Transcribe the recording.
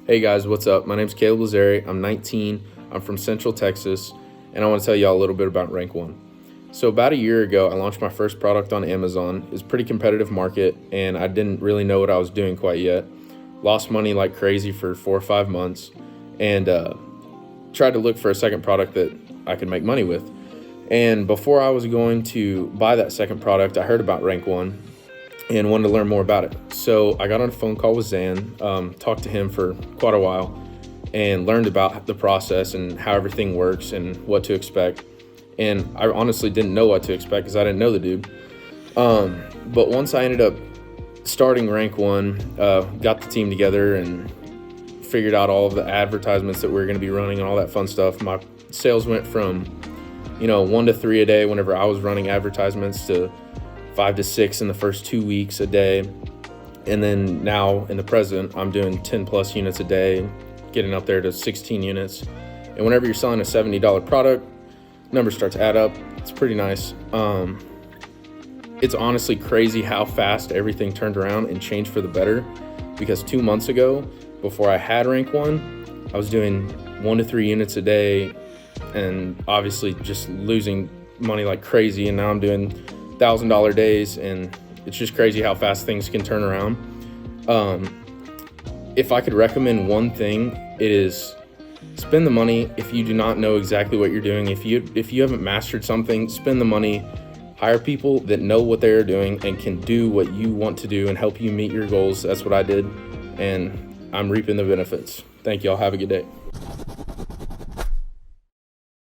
Hey guys, what's up? My name's Lazzari. I'm 19. I'm from Central Texas, and I want to tell y'all a little bit about Rank 1. So about a year ago, I launched my first product on Amazon. It's a pretty competitive market, and I didn't really know what I was doing quite yet. Lost money like crazy for 4 or 5 months, and tried to look for a second product that I could make money with. And before I was going to buy that second product, I heard about Rank 1 and wanted to learn more about it. So I got on a phone call with Zan, talked to him for quite a while, and learned about the process and how everything works and what to expect. And I honestly didn't know what to expect because I didn't know the dude. But once I ended up starting Rank 1, got the team together and figured out all of the advertisements that we were going to be running and all that fun stuff, my sales went from 1 to 3 a day whenever I was running advertisements to 5 to 6 in the first 2 weeks a day. And then now in the present, I'm doing 10 plus units a day, getting up there to 16 units. And whenever you're selling a $70 product, numbers start to add up. It's pretty nice. It's honestly crazy how fast everything turned around and changed for the better, because 2 months ago, before I had Rank 1, I was doing 1 to 3 units a day and obviously just losing money like crazy. And now I'm doing $1,000 days, and it's just crazy how fast things can turn around. If I could recommend one thing, it is spend the money. If you do not know exactly what you're doing, if you haven't mastered something, spend the money. Hire people that know what they are doing and can do what you want to do and help you meet your goals. That's what I did, and I'm reaping the benefits. Thank y'all. Have a good day.